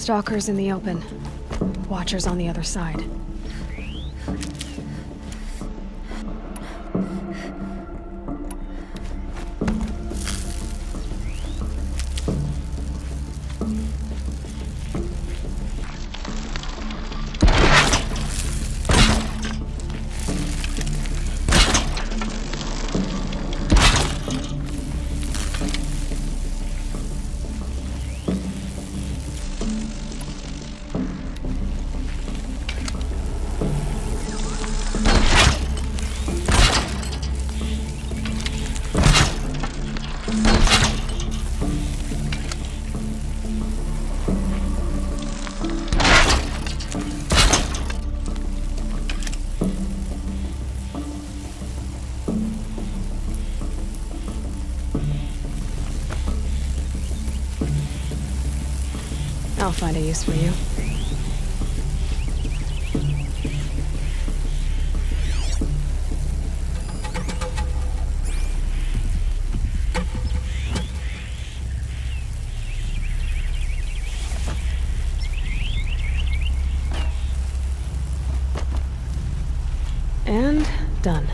Stalkers in the open. Watchers on the other side. I'll find a use for you. And done.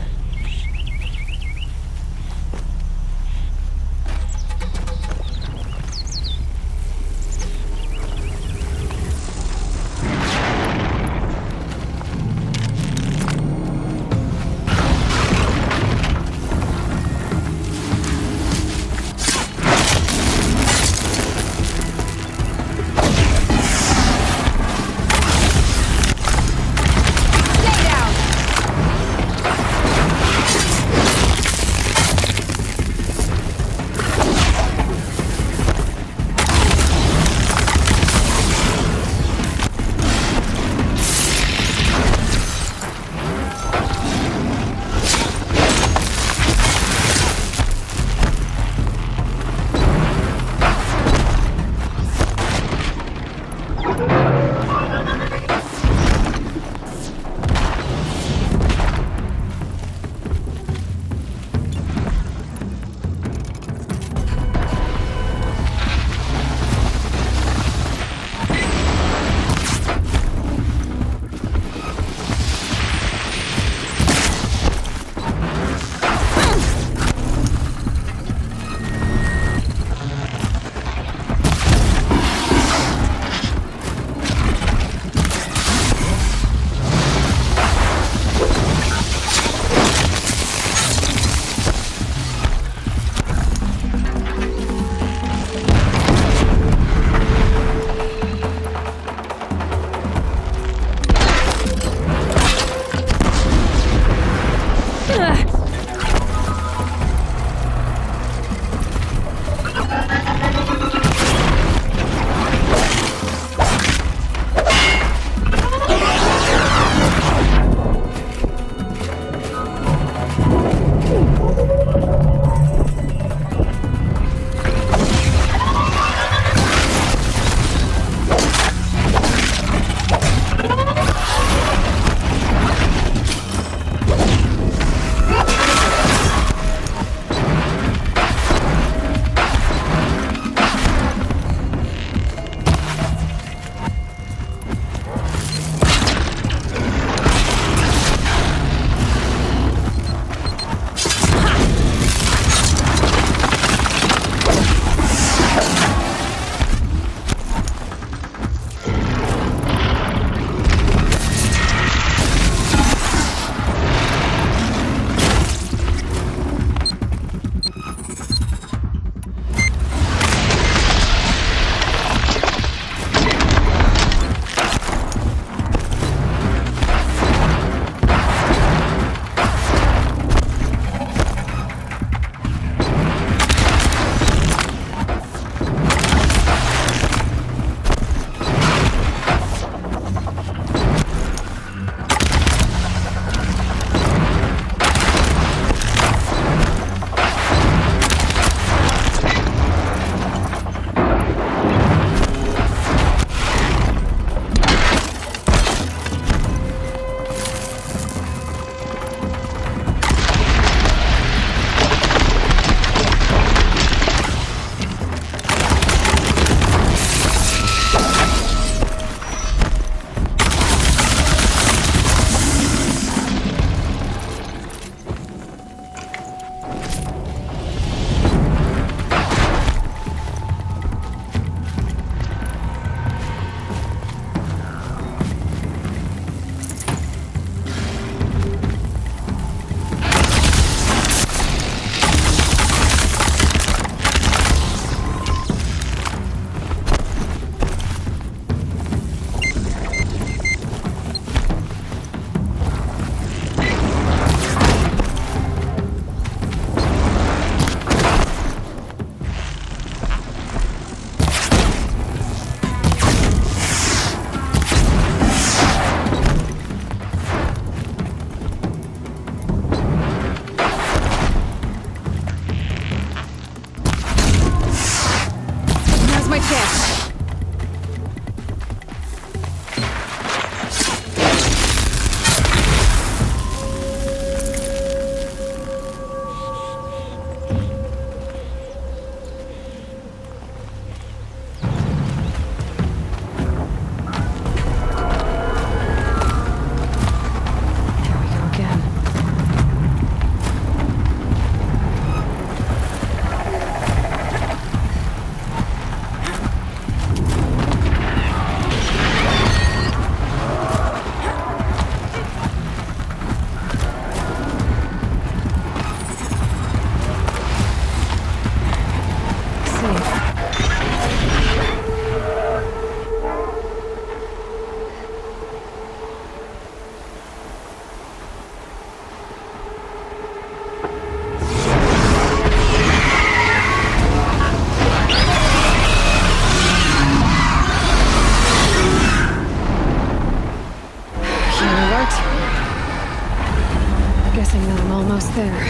Guessing that I'm almost there.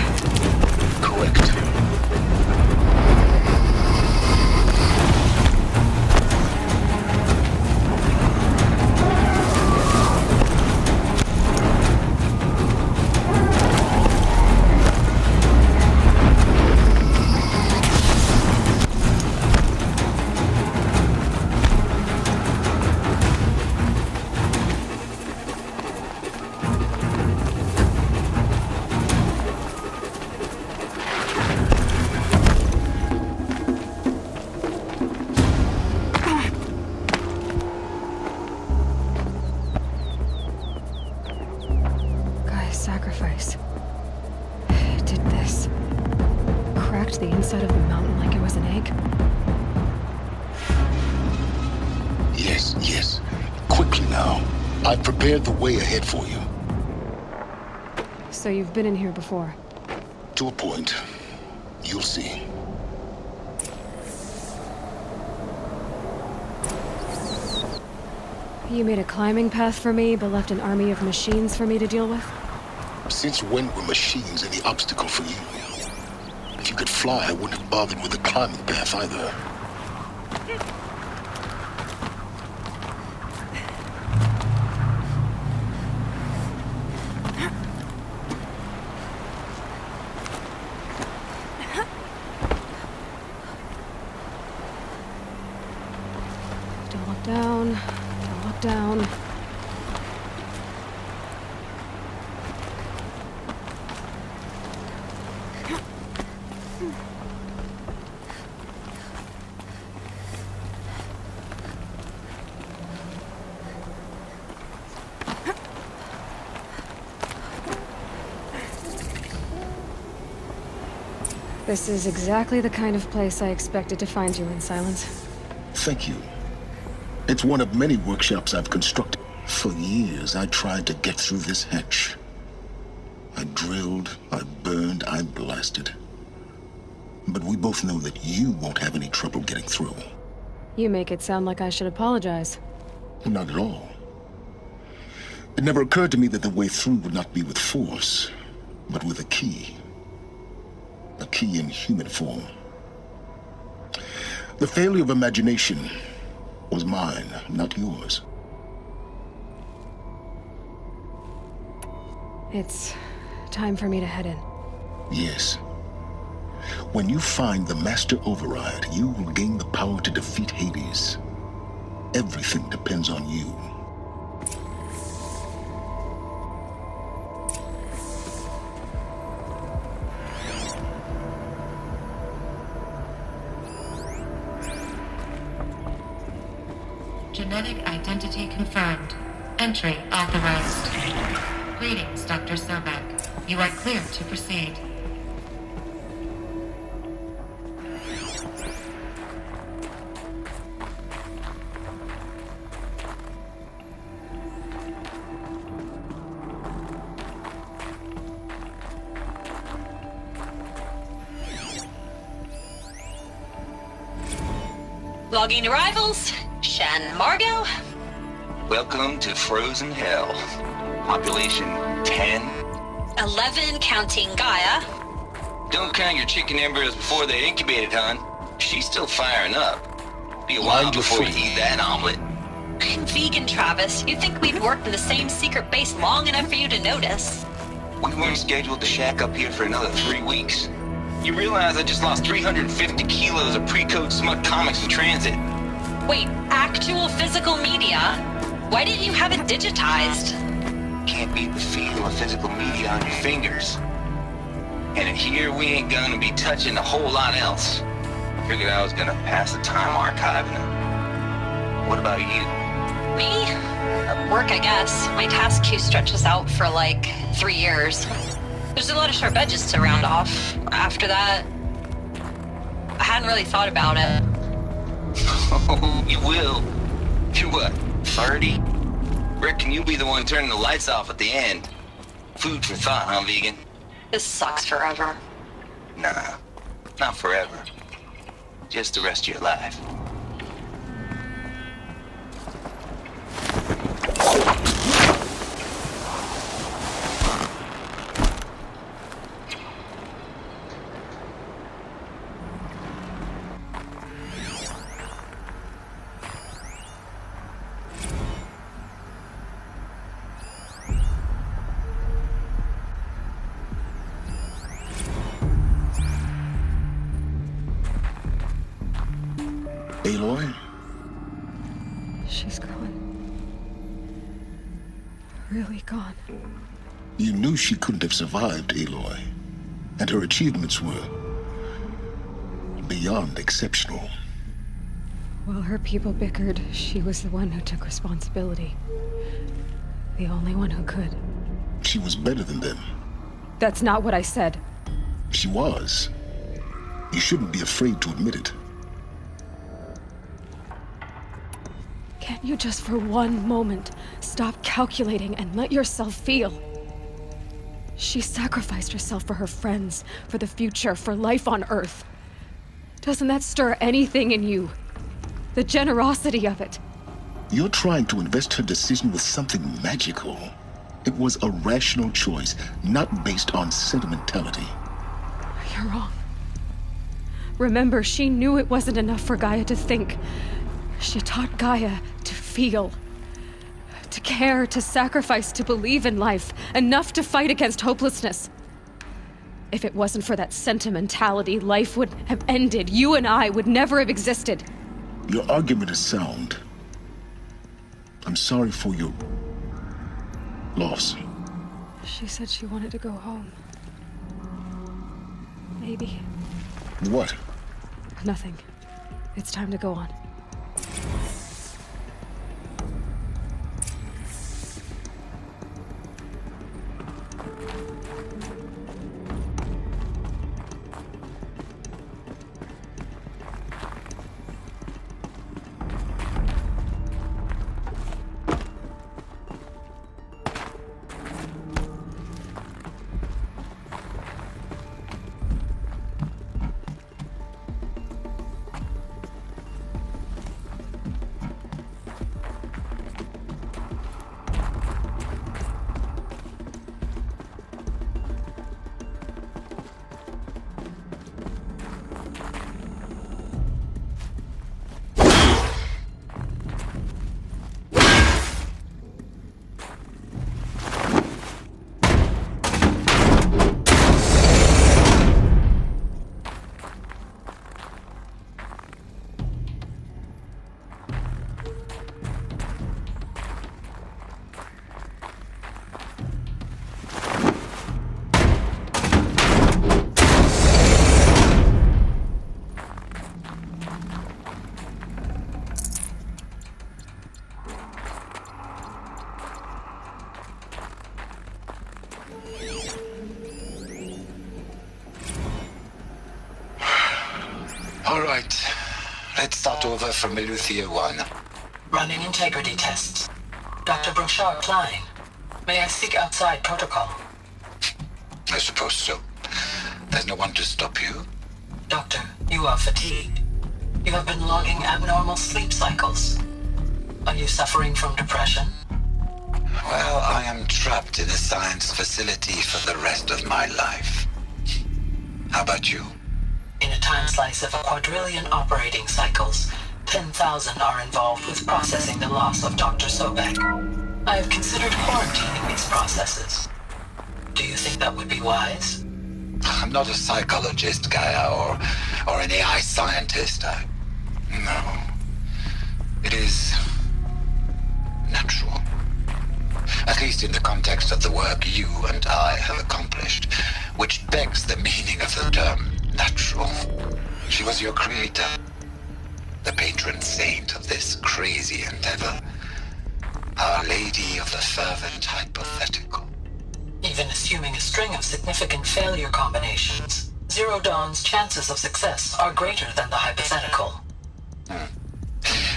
Correct. Sacrifice. It did this. Cracked the inside of the mountain like it was an egg. Yes, yes. Quickly now. I've prepared the way ahead for you. So you've been in here before? To a point. You'll see. You made a climbing path for me, but left an army of machines for me to deal with? Since when were machines any obstacle for you? If you could fly, I wouldn't have bothered with the climbing path either. Don't look down. Don't look down. This is exactly the kind of place I expected to find you in, Sylens. Thank you. It's one of many workshops I've constructed. For years, I tried to get through this hatch. I drilled, I burned, I blasted. But we both know that you won't have any trouble getting through. You make it sound like I should apologize. Not at all. It never occurred to me that the way through would not be with force, but with a key. A key in human form. The failure of imagination was mine, not yours. It's time for me to head in. Yes. When you find the Master Override, you will gain the power to defeat Hades. Everything depends on you. Genetic identity confirmed. Entry authorized. Greetings, Dr. Sobek. You are clear to proceed. Logging arrivals. Shan Margot. Welcome to Frozen Hell. Population 10. 11 counting Gaia. Don't count your chicken embryos before they're incubated, hon. She's still firing up. Be a while before you eat that omelet. I'm vegan, Travis. You'd think we'd worked in the same secret base long enough for you to notice. We weren't scheduled to shack up here for another 3 weeks. You realize I just lost 350 kilos of pre-code smut comics in transit. Wait, actual physical media? Why didn't you have it digitized? Can't beat the feel of physical media on your fingers. And in here, we ain't gonna be touching a whole lot else. Figured I was gonna pass the time archiving them. What about you? Me? Work, I guess. My task queue stretches out for like 3 years. There's a lot of sharp edges to round off. After that, I hadn't really thought about it. Oh, you will. You're what, 30? Reckon you'll be the one turning the lights off at the end. Food for thought, huh, vegan? This sucks forever. Nah, not forever. Just the rest of your life. Aloy? She's gone. Really gone. You knew she couldn't have survived, Aloy. And her achievements were beyond exceptional. While her people bickered, she was the one who took responsibility. The only one who could. She was better than them. That's not what I said. She was. You shouldn't be afraid to admit it. Can't you just for one moment stop calculating and let yourself feel? She sacrificed herself for her friends, for the future, for life on Earth. Doesn't that stir anything in you? The generosity of it. You're trying to invest her decision with something magical. It was a rational choice, not based on sentimentality. You're wrong. Remember, she knew it wasn't enough for Gaia to think. She taught Gaia to feel. To care, to sacrifice, to believe in life. Enough to fight against hopelessness. If it wasn't for that sentimentality, life would have ended. You and I would never have existed. Your argument is sound. I'm sorry for your loss. She said she wanted to go home. Maybe. What? Nothing. It's time to go on. All right. Let's start over from Eleuthia 1. Running integrity tests. Dr. Brochard Klein, may I speak outside protocol? I suppose so. There's no one to stop you. Doctor, you are fatigued. You have been logging abnormal sleep cycles. Are you suffering from depression? Well, I am trapped in a science facility for the rest of my life. How about you? In a time slice of a quadrillion operating cycles, 10,000 are involved with processing the loss of Dr. Sobek. I have considered quarantining these processes. Do you think that would be wise? I'm not a psychologist, Gaia, or an AI scientist. No. It is natural. At least in the context of the work you and I have accomplished, which begs the meaning of the term natural. She was your creator, the patron saint of this crazy endeavor, Our Lady of the Fervent Hypothetical. Even assuming a string of significant failure combinations, Zero Dawn's chances of success are greater than the hypothetical.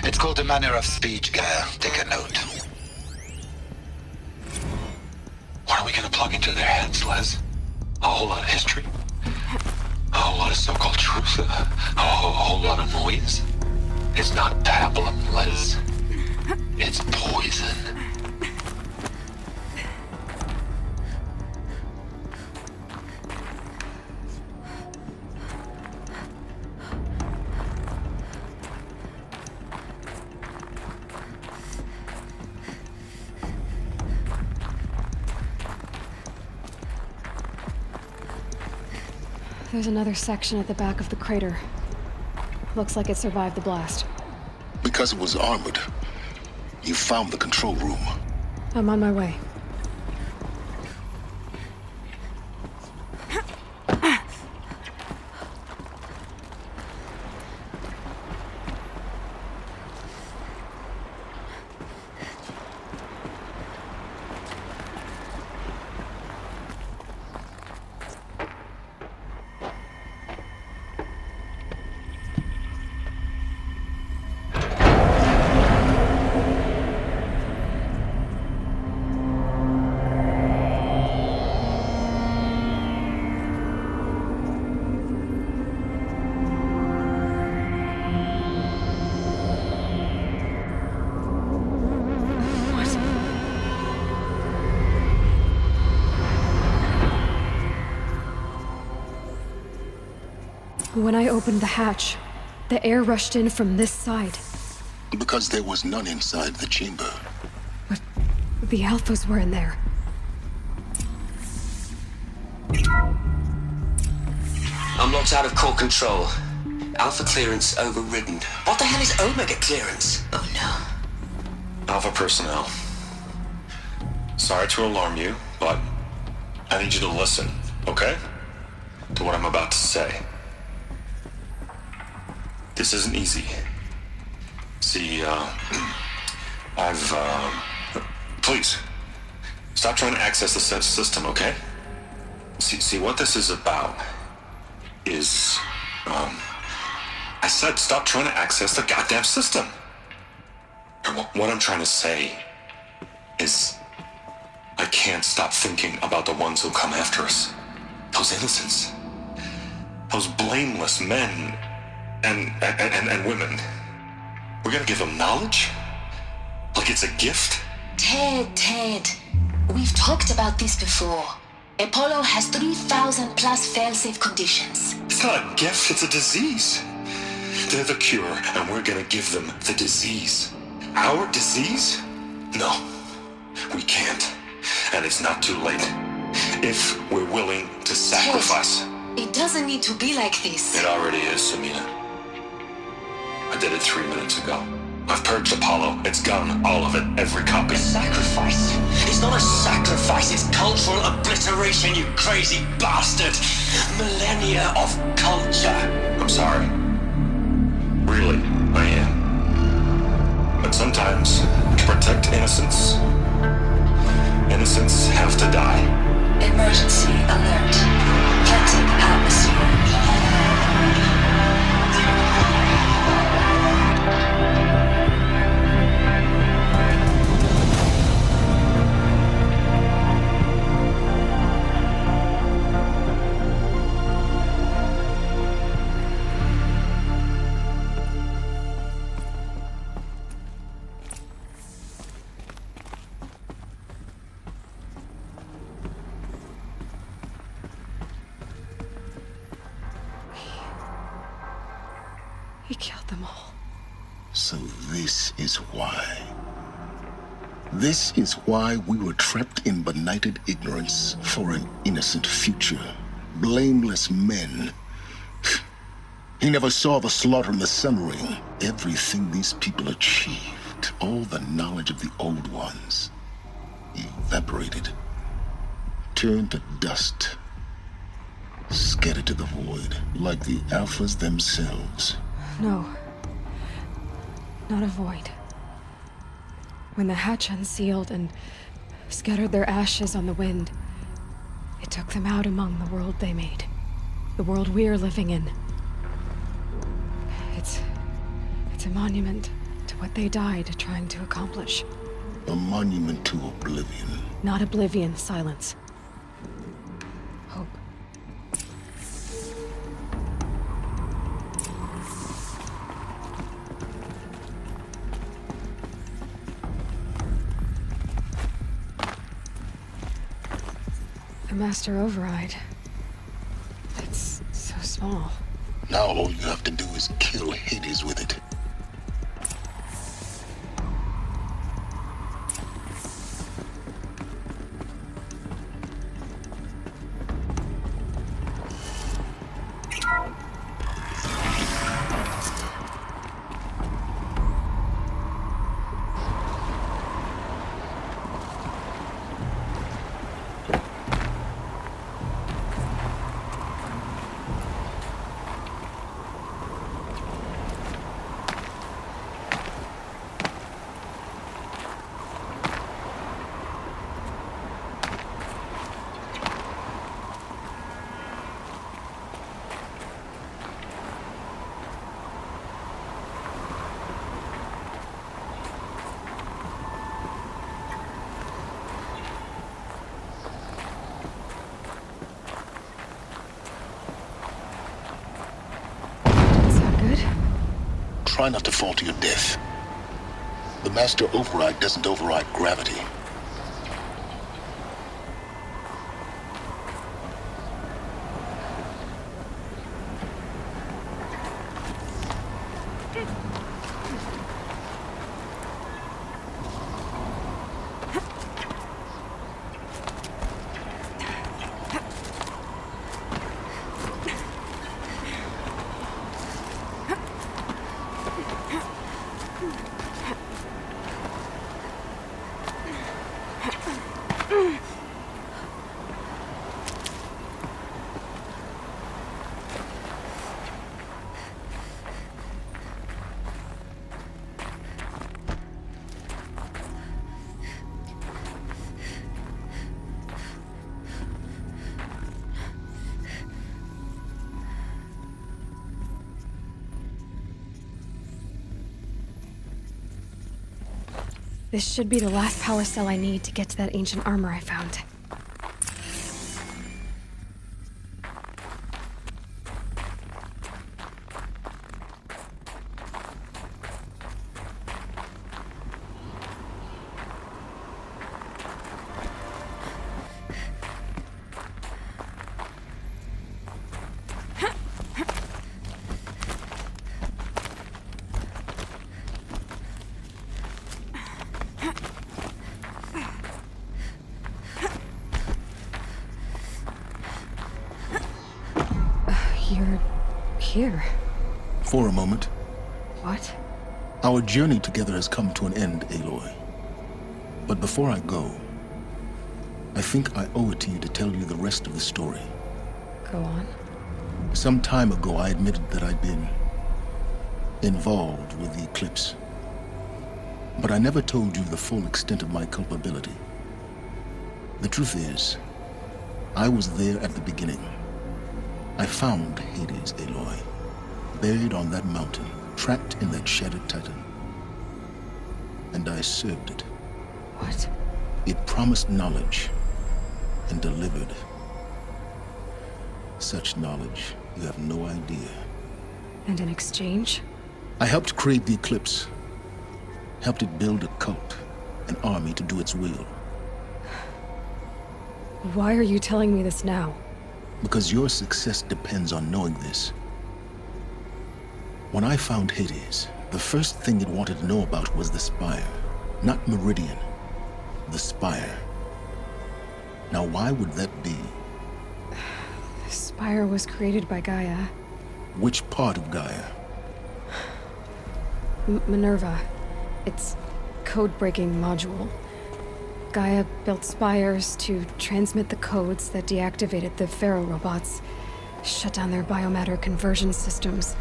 It's called a manner of speech, Gaia. Take a note. What are we gonna plug into their heads, Les? A whole lot of history. A whole lot of so-called truth. A whole lot of noise. It's not pablum, Les. It's poison. There's another section at the back of the crater. Looks like it survived the blast. Because it was armored, you found the control room. I'm on my way. When I opened the hatch, the air rushed in from this side. Because there was none inside the chamber. But the Alphas were in there. I'm locked out of core control. Alpha clearance overridden. What the hell is Omega clearance? Oh no. Alpha personnel. Sorry to alarm you, but I need you to listen, okay? To what I'm about to say. This isn't easy. See, please, stop trying to access the system, okay? See, what this is about is, I said stop trying to access the goddamn system. What I'm trying to say is, I can't stop thinking about the ones who come after us. Those innocents. Those blameless men and women. We're gonna give them knowledge? Like it's a gift? Ted. We've talked about this before. Apollo has 3,000 plus fail-safe conditions. It's not a gift, it's a disease. They're the cure, and we're gonna give them the disease. Our disease? No, we can't. And it's not too late. If we're willing to sacrifice. Ted, it doesn't need to be like this. It already is, Samina. I did it 3 minutes ago. I've purged Apollo. It's gone. All of it. Every copy. Sacrifice? It's not a sacrifice, it's cultural obliteration, you crazy bastard! Millennia of culture! I'm sorry. Really, I am. But sometimes, to protect innocence, innocents have to die. Emergency alert. Planting atmosphere. He killed them all. So this is why. This is why we were trapped in benighted ignorance for an innocent future. Blameless men. He never saw the slaughter in the Sun Ring. Everything these people achieved, all the knowledge of the old ones, evaporated, turned to dust, scattered to the void, like the Alphas themselves. No. Not a void. When the hatch unsealed and scattered their ashes on the wind, it took them out among the world they made. The world we're living in. It's a monument to what they died trying to accomplish. A monument to oblivion. Not oblivion, Sylens. Hope. master override. It's so small. Now all you have to do is kill Hades with it. Try not to fall to your death. The master override doesn't override gravity. This should be the last power cell I need to get to that ancient armor I found. You're here. For a moment. What? Our journey together has come to an end, Aloy. But before I go, I think I owe it to you to tell you the rest of the story. Go on. Some time ago, I admitted that I'd been involved with the eclipse. But I never told you the full extent of my culpability. The truth is, I was there at the beginning. I found Hades, Aloy, buried on that mountain, trapped in that shattered titan. And I served it. What? It promised knowledge and delivered. Such knowledge, you have no idea. And in exchange? I helped create the eclipse. Helped it build a cult, an army to do its will. Why are you telling me this now? Because your success depends on knowing this. When I found Hades, the first thing it wanted to know about was the Spire. Not Meridian. The Spire. Now why would that be? The Spire was created by Gaia. Which part of Gaia? Minerva. Its code-breaking module. Gaia built spires to transmit the codes that deactivated the Pharaoh robots, shut down their biomatter conversion systems.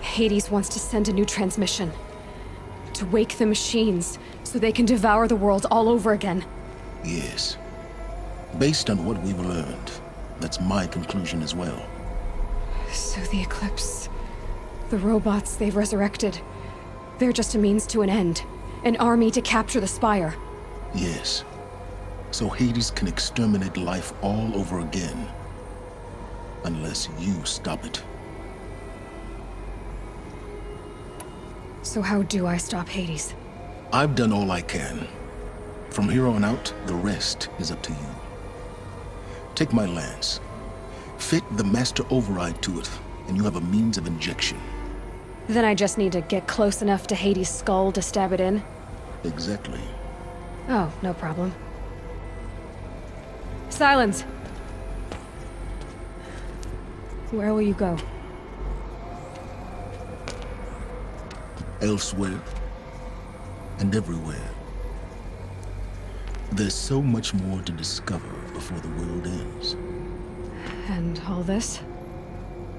Hades wants to send a new transmission. To wake the machines, so they can devour the world all over again. Yes. Based on what we've learned, that's my conclusion as well. So the Eclipse, the robots they've resurrected, they're just a means to an end. An army to capture the Spire. Yes. So Hades can exterminate life all over again. Unless you stop it. So how do I stop Hades? I've done all I can. From here on out, the rest is up to you. Take my lance. Fit the master override to it, and you have a means of injection. Then I just need to get close enough to Hades' skull to stab it in? Exactly. Oh, no problem. Sylens! Where will you go? Elsewhere and everywhere. There's so much more to discover before the world ends. And all this?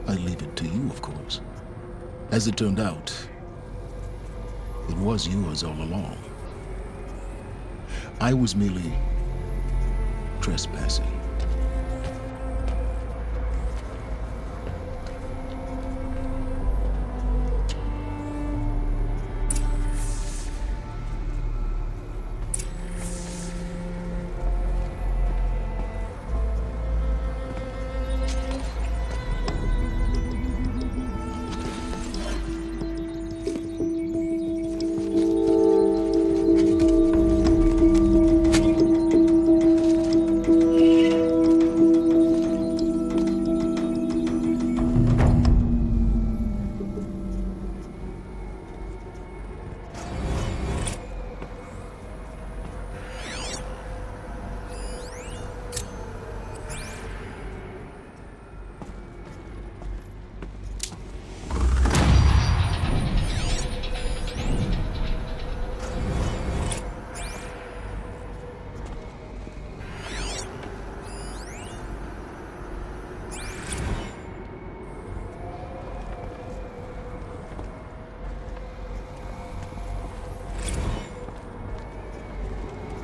I leave it to you, of course. As it turned out, it was yours all along. I was merely trespassing.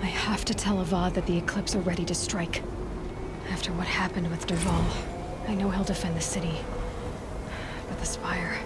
I have to tell Avad that the Eclipse are ready to strike. After what happened with Dervahl, I know he'll defend the city. But the Spire...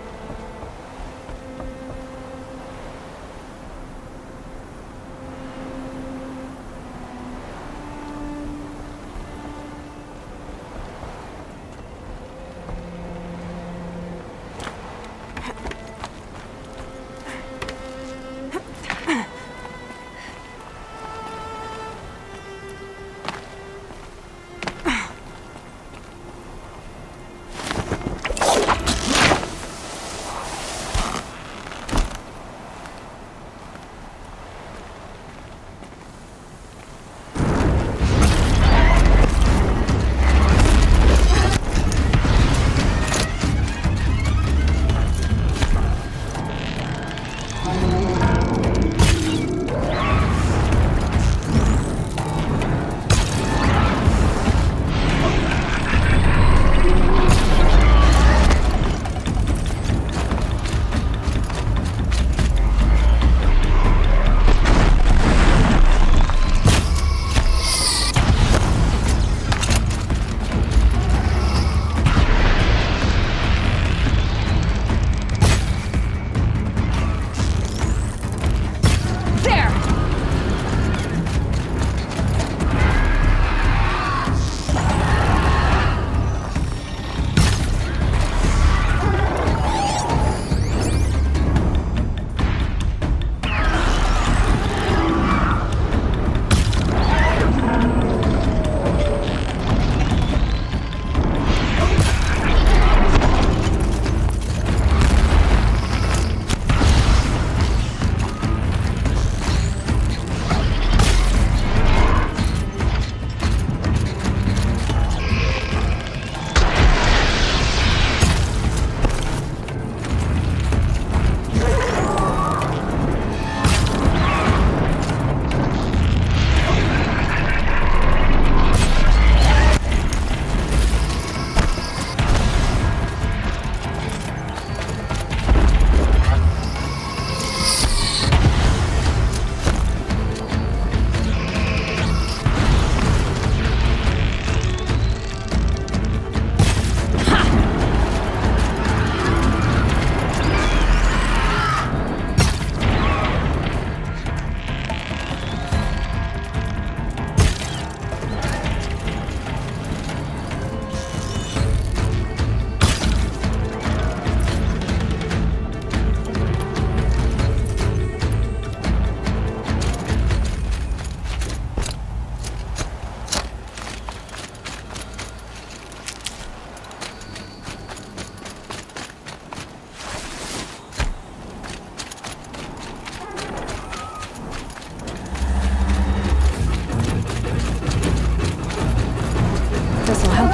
This'll help.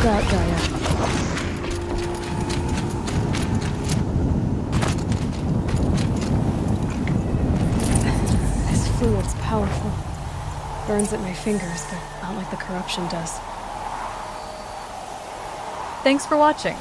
Gaia. This fluid's powerful. Burns at my fingers, but not like the corruption does. Thanks for watching.